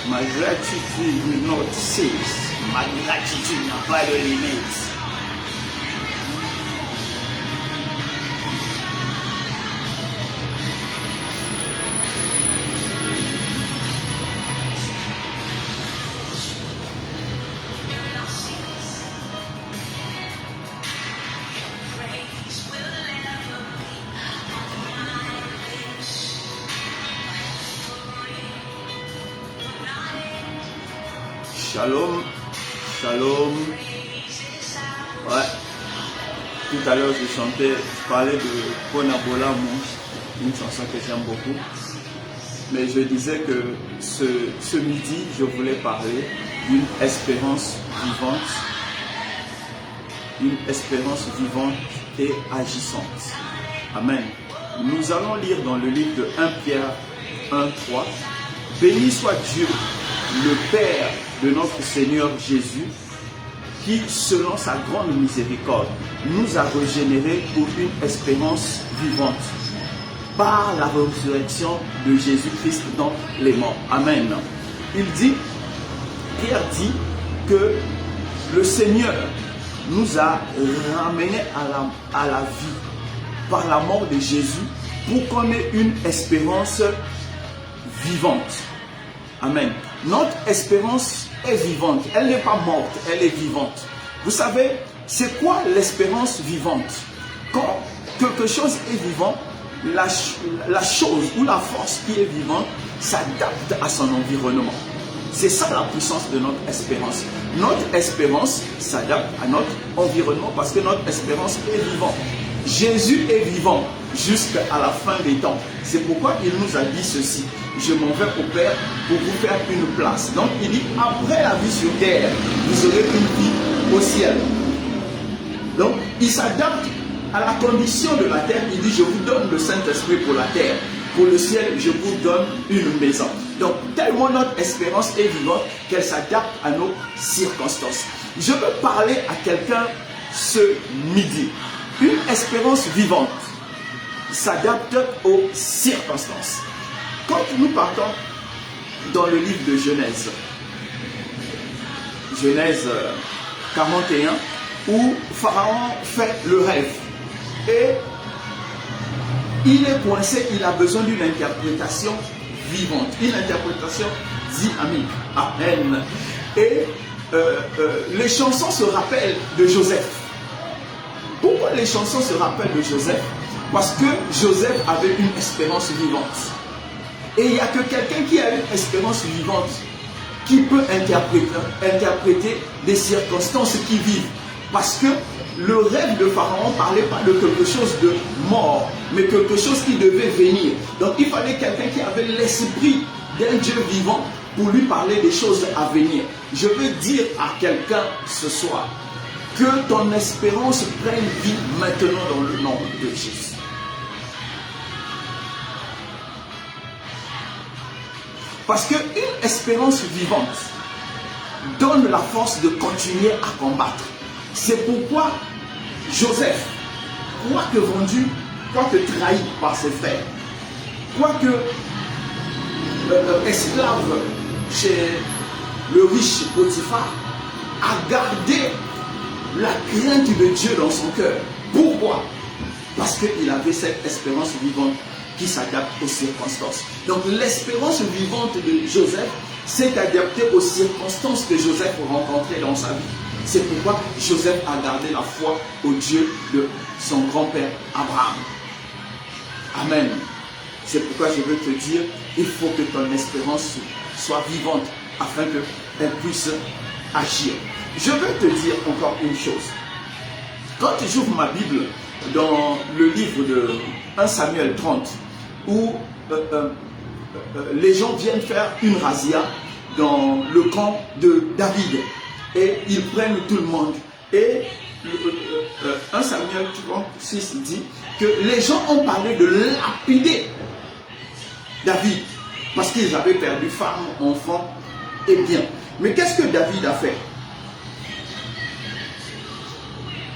Ma gratitude will not cease. Ma gratitude n'a pas de limite. Shalom, shalom. Ouais. Tout à l'heure, je parlais de Ponabola, une chanson que j'aime beaucoup. Mais je disais que ce midi, je voulais parler d'une espérance vivante. Une espérance vivante et agissante. Amen. Nous allons lire dans le livre de 1 Pierre 1:3. Béni soit Dieu, le Père de notre Seigneur Jésus, qui, selon sa grande miséricorde, nous a régénérés pour une espérance vivante par la résurrection de Jésus-Christ dans les morts. Amen. Pierre dit que le Seigneur nous a ramenés à la vie par la mort de Jésus pour qu'on ait une espérance vivante. Amen. Notre espérance est vivante. Elle n'est pas morte, elle est vivante. Vous savez, c'est quoi l'espérance vivante? Quand quelque chose est vivant, la chose ou la force qui est vivante s'adapte à son environnement. C'est ça la puissance de notre espérance. Notre espérance s'adapte à notre environnement parce que notre espérance est vivante. Jésus est vivant jusqu'à la fin des temps. C'est pourquoi il nous a dit ceci: je m'en vais au Père pour vous faire une place. Donc il dit, après la vie sur terre, vous aurez une vie au ciel. Donc il s'adapte à la condition de la terre. Il dit, je vous donne le Saint-Esprit pour la terre. Pour le ciel, je vous donne une maison. Donc tellement notre espérance est vivante qu'elle s'adapte à nos circonstances. Je veux parler à quelqu'un ce midi. Une espérance vivante s'adapte aux circonstances. Quand nous partons dans le livre de Genèse, Genèse 41, où Pharaon fait le rêve et il est coincé, il a besoin d'une interprétation vivante, une interprétation dynamique. Amen. Et les chansons se rappellent de Joseph. Pourquoi les chansons se rappellent de Joseph? Parce que Joseph avait une espérance vivante. Et il n'y a que quelqu'un qui a une espérance vivante qui peut interpréter des circonstances qui vivent. Parce que le rêve de Pharaon ne parlait pas de quelque chose de mort, mais quelque chose qui devait venir. Donc il fallait quelqu'un qui avait l'esprit d'un Dieu vivant pour lui parler des choses à venir. Je veux dire à quelqu'un ce soir que ton espérance prenne vie maintenant dans le nom de Jésus. Parce qu'une espérance vivante donne la force de continuer à combattre. C'est pourquoi Joseph, quoique vendu, quoique trahi par ses frères, quoique esclave chez le riche Potiphar, a gardé la crainte de Dieu dans son cœur. Pourquoi? Parce qu'il avait cette espérance vivante qui s'adapte aux circonstances. Donc l'espérance vivante de Joseph s'est adaptée aux circonstances que Joseph rencontrait dans sa vie. C'est pourquoi Joseph a gardé la foi au Dieu de son grand-père Abraham. Amen. C'est pourquoi je veux te dire, il faut que ton espérance soit vivante afin qu'elle puisse agir. Je veux te dire encore une chose. Quand j'ouvre ma Bible dans le livre de 1 Samuel 30, où les gens viennent faire une razzia dans le camp de David et ils prennent tout le monde. Et 1 Samuel 36 dit que les gens ont parlé de lapider David parce qu'ils avaient perdu femmes, enfants et biens. Mais qu'est-ce que David a fait?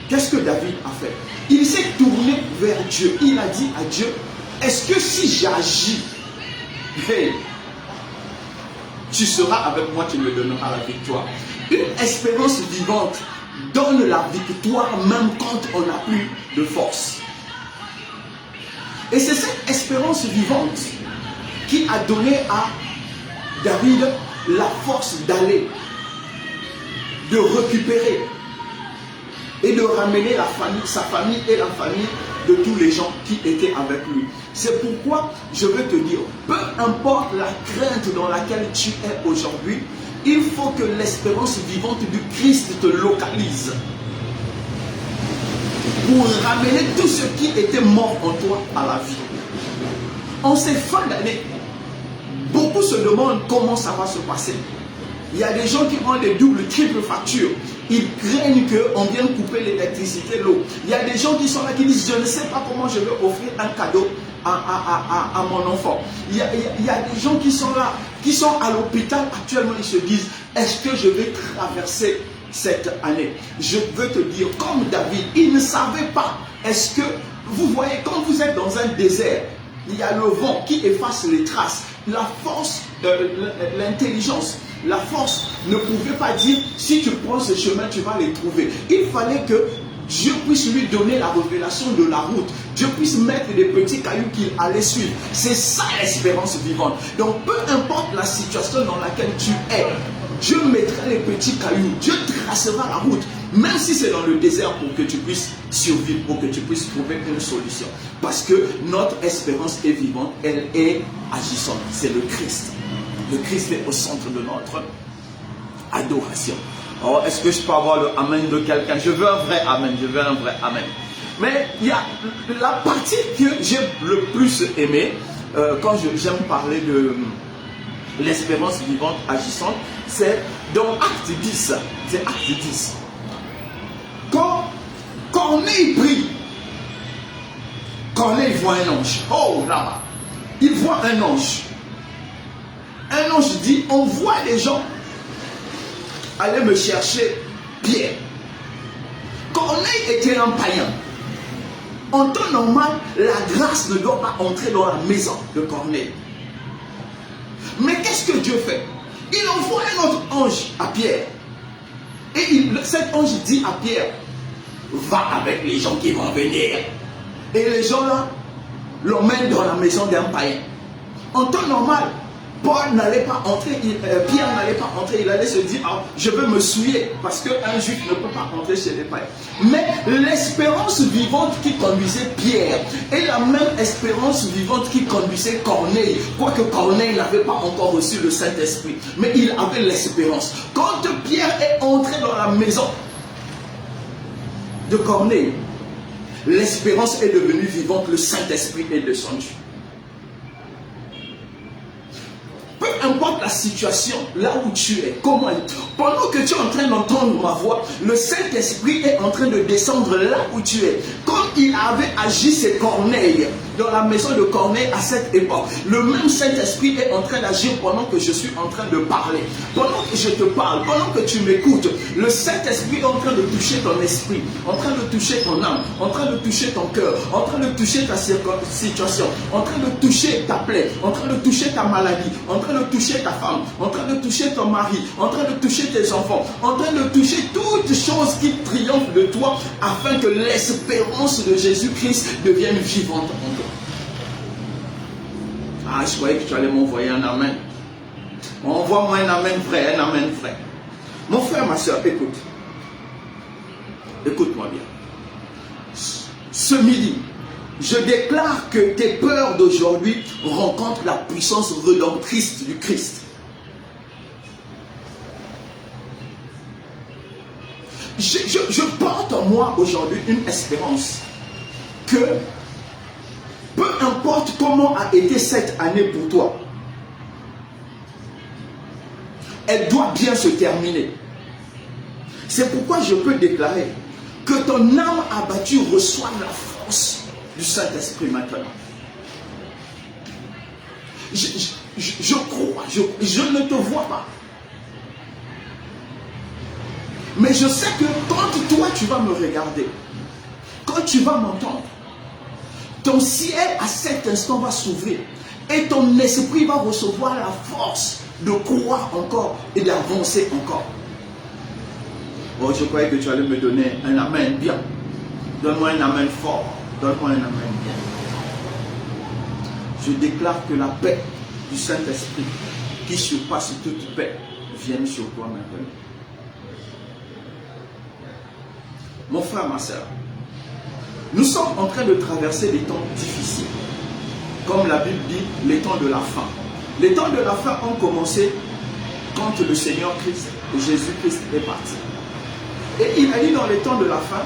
Qu'est-ce que David a fait? Il s'est tourné vers Dieu. Il a dit à Dieu, est-ce que si j'agis, hey, tu seras avec moi, tu me donneras la victoire. Une espérance vivante donne la victoire même quand on n'a plus de force. Et c'est cette espérance vivante qui a donné à David la force d'aller, de récupérer et de ramener sa famille et la famille de tous les gens qui étaient avec lui. C'est pourquoi je veux te dire, peu importe la crainte dans laquelle tu es aujourd'hui, il faut que l'espérance vivante du Christ te localise pour ramener tout ce qui était mort en toi à la vie. En ces fins d'année, beaucoup se demandent comment ça va se passer. Il y a des gens qui ont des doubles, triples factures. Ils craignent qu'on vienne couper l'électricité, l'eau. Il y a des gens qui sont là qui disent, je ne sais pas comment je vais offrir un cadeau à mon enfant. Il y a des gens qui sont là, qui sont à l'hôpital actuellement, ils se disent, est-ce que je vais traverser cette année? Je veux te dire, comme David, il ne savait pas. Est-ce que, vous voyez, quand vous êtes dans un désert, il y a le vent qui efface les traces. La force, l'intelligence, la force ne pouvait pas dire, si tu prends ce chemin, tu vas les trouver. Il fallait que Dieu puisse lui donner la révélation de la route. Dieu puisse mettre des petits cailloux qu'il allait suivre. C'est ça l'espérance vivante. Donc peu importe la situation dans laquelle tu es, Dieu mettra les petits cailloux. Dieu tracera la route. Même si c'est dans le désert pour que tu puisses survivre, pour que tu puisses trouver une solution. Parce que notre espérance est vivante, elle est agissante. C'est le Christ. Le Christ est au centre de notre adoration. Oh, est-ce que je peux avoir le amen de quelqu'un? Je veux un vrai amen, je veux un vrai amen. Mais il y a la partie que j'ai le plus aimée, quand j'aime parler de l'espérance vivante agissante, c'est dans Acte 10. C'est Acte 10. Quand Corneille prie, Corneille voit un ange. Oh là-bas, il voit un ange. Un ange dit, on voit les gens aller me chercher Pierre. Corneille était un païen. En temps normal, la grâce ne doit pas entrer dans la maison de Corneille. Mais qu'est-ce que Dieu fait? Il envoie un autre ange à Pierre. Et cet ange dit à Pierre, va avec les gens qui vont venir. Et les gens là l'emmènent dans la maison d'un païen. En temps normal, Paul n'allait pas entrer, Pierre n'allait pas entrer, il allait se dire, ah, je veux me souiller, parce qu'un juif ne peut pas entrer chez les païens. Mais l'espérance vivante qui conduisait Pierre est la même espérance vivante qui conduisait Corneille, quoique Corneille n'avait pas encore reçu le Saint-Esprit, mais il avait l'espérance. Quand Pierre est entré dans la maison de Corneille, l'espérance est devenue vivante, le Saint-Esprit est descendu. Peu importe la situation, là où tu es, comment elle est, pendant que tu es en train d'entendre ma voix, le Saint-Esprit est en train de descendre là où tu es. Comme il avait agi chez Corneille, dans la maison de Corneille à cette époque, le même Saint-Esprit est en train d'agir pendant que je suis en train de parler. Pendant que je te parle, pendant que tu m'écoutes, le Saint-Esprit est en train de toucher ton esprit, en train de toucher ton âme, en train de toucher ton cœur, en train de toucher ta situation, en train de toucher ta plaie, en train de toucher ta maladie, en train de toucher ta femme, en train de toucher ton mari, en train de toucher tes enfants, en train de toucher toutes choses qui triomphent de toi afin que l'espérance de Jésus-Christ devienne vivante en toi. Ah, je croyais que tu allais m'envoyer un amen. Envoie-moi un amen vrai, un amen vrai. Mon frère, ma soeur, écoute. Écoute-moi bien. Ce midi, je déclare que tes peurs d'aujourd'hui rencontrent la puissance rédemptrice du Christ. Je porte en moi aujourd'hui une espérance que peu importe comment a été cette année pour toi, elle doit bien se terminer. C'est pourquoi je peux déclarer que ton âme abattue reçoive la force du Saint-Esprit maintenant. Je crois, je ne te vois pas. Mais je sais que quand toi tu vas me regarder, quand tu vas m'entendre, ton ciel à cet instant va s'ouvrir et ton esprit va recevoir la force de croire encore et d'avancer encore. Oh, je croyais que tu allais me donner un amen bien. Donne-moi un amen fort. Donne-moi un amen bien. Je déclare que la paix du Saint-Esprit, qui surpasse toute paix, vienne sur toi maintenant. Mon frère, ma soeur, nous sommes en train de traverser des temps difficiles. Comme la Bible dit, les temps de la fin. Les temps de la fin ont commencé quand le Seigneur Christ, Jésus-Christ, est parti. Et il a dit dans les temps de la fin,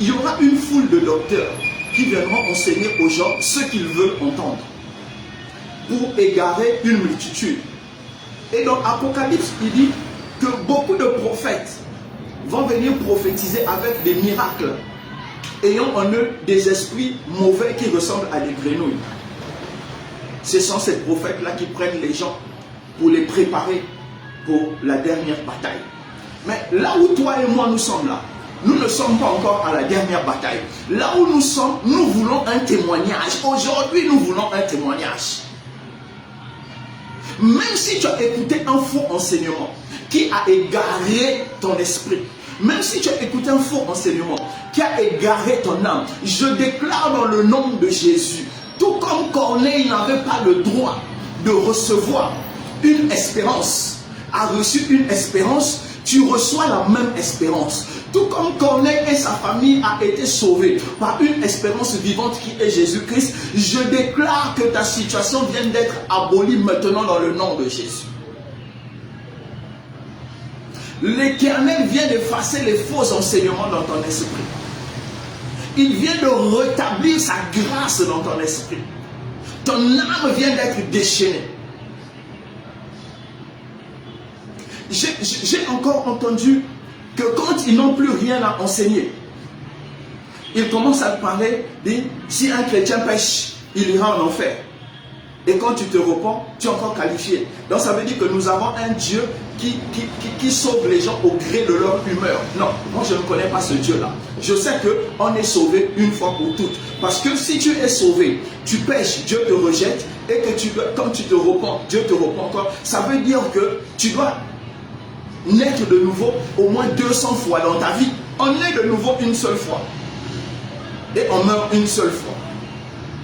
il y aura une foule de docteurs qui viendront enseigner aux gens ce qu'ils veulent entendre pour égarer une multitude. Et dans Apocalypse, il dit que beaucoup de prophètes vont venir prophétiser avec des miracles, ayant en eux des esprits mauvais qui ressemblent à des grenouilles. Ce sont ces prophètes-là qui prennent les gens pour les préparer pour la dernière bataille. Mais là où toi et moi nous sommes là, nous ne sommes pas encore à la dernière bataille. Là où nous sommes, nous voulons un témoignage. Aujourd'hui, nous voulons un témoignage. Même si tu as écouté un faux enseignement qui a égaré ton esprit, même si tu as écouté un faux enseignement qui a égaré ton âme, je déclare dans le nom de Jésus, tout comme Corneille n'avait pas le droit de recevoir une espérance, a reçu une espérance, tu reçois la même espérance. Tout comme Corneille et sa famille a été sauvés par une espérance vivante qui est Jésus-Christ, je déclare que ta situation vient d'être abolie maintenant dans le nom de Jésus. L'Éternel vient d'effacer les faux enseignements dans ton esprit. Il vient de rétablir sa grâce dans ton esprit. Ton âme vient d'être déchaînée. J'ai encore entendu que quand ils n'ont plus rien à enseigner, ils commencent à parler de si un chrétien pêche, il ira en enfer. Et quand tu te repens, tu es encore qualifié. Donc ça veut dire que nous avons un Dieu qui sauve les gens au gré de leur humeur. Non, moi je ne connais pas ce Dieu-là. Je sais qu'on est sauvé une fois pour toutes. Parce que si tu es sauvé, tu pêches, Dieu te rejette. Et que quand tu te repens, Dieu te repent encore. Ça veut dire que tu dois naître de nouveau au moins 200 fois dans ta vie. On naît de nouveau une seule fois. Et on meurt une seule fois.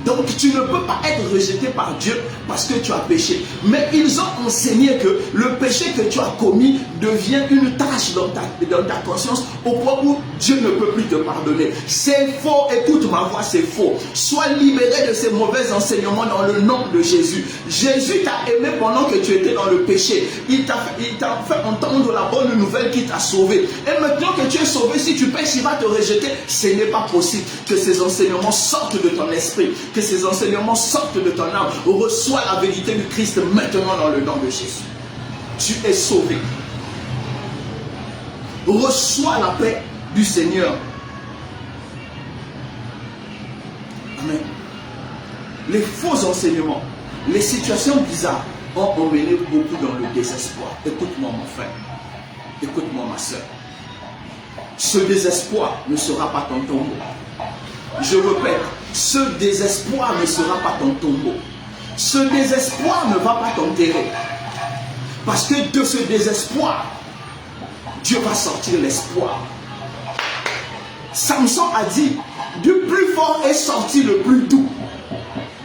Donc tu ne peux pas être rejeté par Dieu parce que tu as péché. Mais ils ont enseigné que le péché que tu as commis devient une tâche dans ta conscience au point où Dieu ne peut plus te pardonner. C'est faux, écoute ma voix, c'est faux. Sois libéré de ces mauvais enseignements dans le nom de Jésus. Jésus t'a aimé pendant que tu étais dans le péché. Il t'a fait entendre la bonne nouvelle qui t'a sauvé. Et maintenant que tu es sauvé, si tu pèches, il va te rejeter. Ce n'est pas possible que ces enseignements sortent de ton esprit. Que ces enseignements sortent de ton âme. Reçois la vérité du Christ maintenant dans le nom de Jésus. Tu es sauvé. Reçois la paix du Seigneur. Amen. Les faux enseignements, les situations bizarres ont emmené beaucoup dans le désespoir. Écoute-moi mon frère. Écoute-moi ma soeur. Ce désespoir ne sera pas ton tombeau. Je répète, ce désespoir ne sera pas ton tombeau. Ce désespoir ne va pas t'enterrer. Parce que de ce désespoir, Dieu va sortir l'espoir. Samson a dit, du plus fort est sorti le plus doux.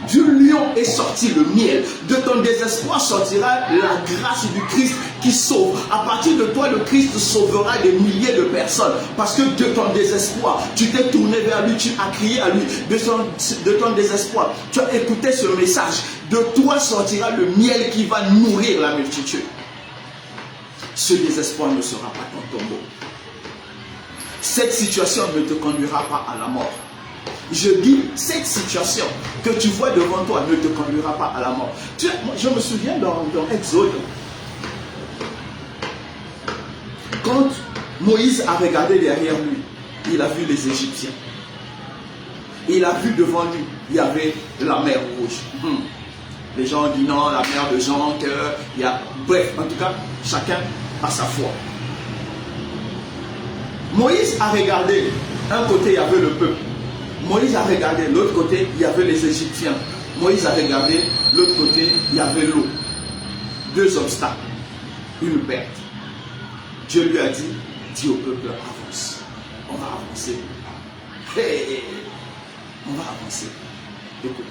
Du lion est sorti le miel. De ton désespoir sortira la grâce du Christ qui sauve. À partir de toi, le Christ sauvera des milliers de personnes. Parce que de ton désespoir, tu t'es tourné vers lui, tu as crié à lui. De ton désespoir, tu as écouté ce message. De toi sortira le miel qui va nourrir la multitude. Ce désespoir ne sera pas ton tombeau. Cette situation ne te conduira pas à la mort. Je dis, cette situation que tu vois devant toi ne te conduira pas à la mort. Je me souviens dans Exode, quand Moïse a regardé derrière lui, il a vu les Égyptiens. Il a vu devant lui, il y avait la mer Rouge. Les gens ont dit non, la mer de Jean, il y a... Bref, en tout cas, chacun a sa foi. Moïse a regardé, un côté il y avait le peuple. Moïse a regardé, l'autre côté, il y avait les Égyptiens. Moïse a regardé, l'autre côté, il y avait l'eau. 2 obstacles, une perte. Dieu lui a dit, dis au peuple, avance. On va avancer. Hey, on va avancer. Écoute.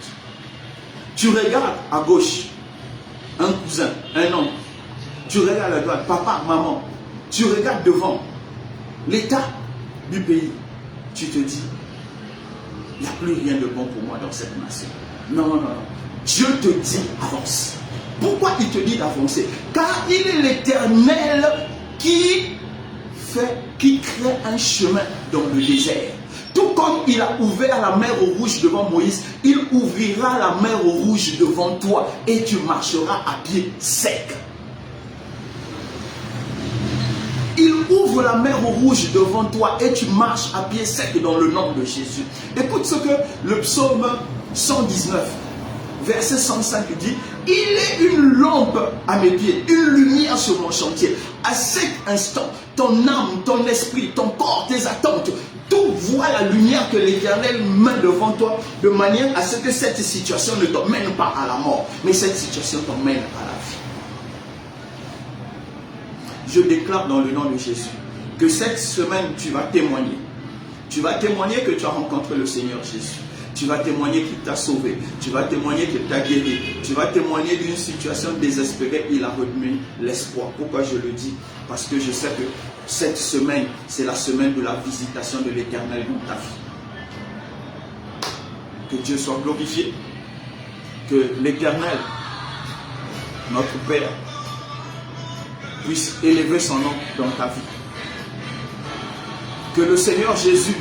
Tu regardes à gauche, un cousin, un oncle. Tu regardes à droite, papa, maman. Tu regardes devant, l'état du pays. Tu te dis, il n'y a plus rien de bon pour moi dans cette nation. Non, non, non. Dieu te dit, avance. Pourquoi il te dit d'avancer? Car il est l'Éternel qui crée un chemin dans le désert. Tout comme il a ouvert la mer Rouge devant Moïse, il ouvrira la mer Rouge devant toi et tu marcheras à pied sec. Il ouvre la mer Rouge devant toi et tu marches à pied sec dans le nom de Jésus. Écoute ce que le psaume 119, verset 105 dit. Il est une lampe à mes pieds, une lumière sur mon chantier. À cet instant, ton âme, ton esprit, ton corps, tes attentes, tout voit la lumière que l'Éternel met devant toi, de manière à ce que cette situation ne t'emmène pas à la mort, mais cette situation t'emmène à la vie. Je déclare dans le nom de Jésus que cette semaine, tu vas témoigner. Tu vas témoigner que tu as rencontré le Seigneur Jésus. Tu vas témoigner qu'il t'a sauvé. Tu vas témoigner qu'il t'a guéri. Tu vas témoigner d'une situation désespérée. Il a remis l'espoir. Pourquoi je le dis? Parce que je sais que cette semaine, c'est la semaine de la visitation de l'Éternel dans ta vie. Que Dieu soit glorifié. Que l'Éternel, notre Père, puisse élever son nom dans ta vie. Que le Seigneur Jésus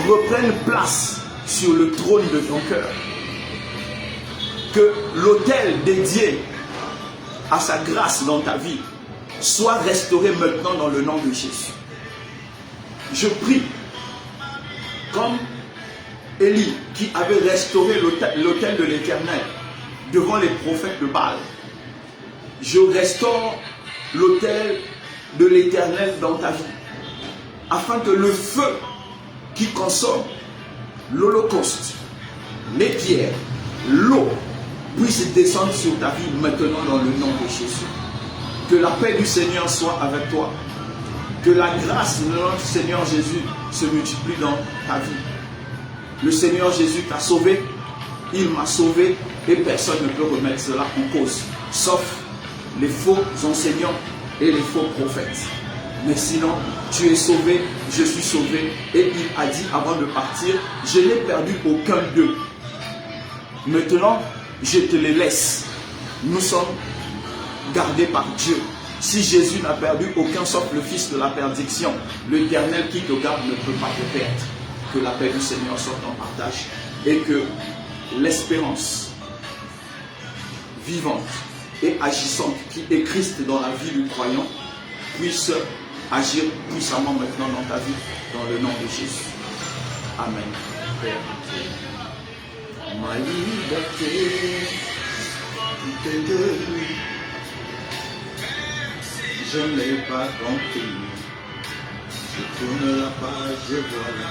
reprenne place sur le trône de ton cœur. Que l'autel dédié à sa grâce dans ta vie soit restauré maintenant dans le nom de Jésus. Je prie comme Élie qui avait restauré l'autel de l'Éternel devant les prophètes de Baal. Je restaure l'autel de l'Éternel dans ta vie afin que le feu qui consomme l'holocauste, les pierres, l'eau puisse descendre sur ta vie maintenant dans le nom de Jésus. Que la paix du Seigneur soit avec toi. Que la grâce de notre Seigneur Jésus se multiplie dans ta vie. Le Seigneur Jésus t'a sauvé, il m'a sauvé et personne ne peut remettre cela en cause, sauf les faux enseignants et les faux prophètes. Mais sinon, tu es sauvé, je suis sauvé. Et il a dit avant de partir, je n'ai perdu aucun d'eux. Maintenant, je te les laisse. Nous sommes gardés par Dieu. Si Jésus n'a perdu aucun sauf le fils de la perdition, l'Éternel qui te garde ne peut pas te perdre. Que la paix du Seigneur soit en partage et que l'espérance vivante et agissante qui est Christ dans la vie du croyant puisse agir puissamment maintenant dans ta vie, dans le nom de Jésus. Amen. Père, ma liberté, tout est de lui. Je ne l'ai pas compris. Je tourne la page, voilà.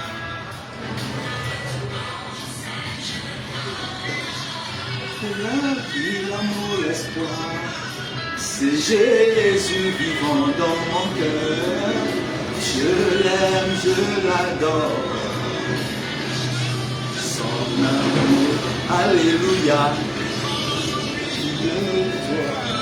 La vie, l'amour, l'espoir, c'est Jésus vivant dans mon cœur. Je l'aime, je l'adore. Son amour, alléluia. De toi.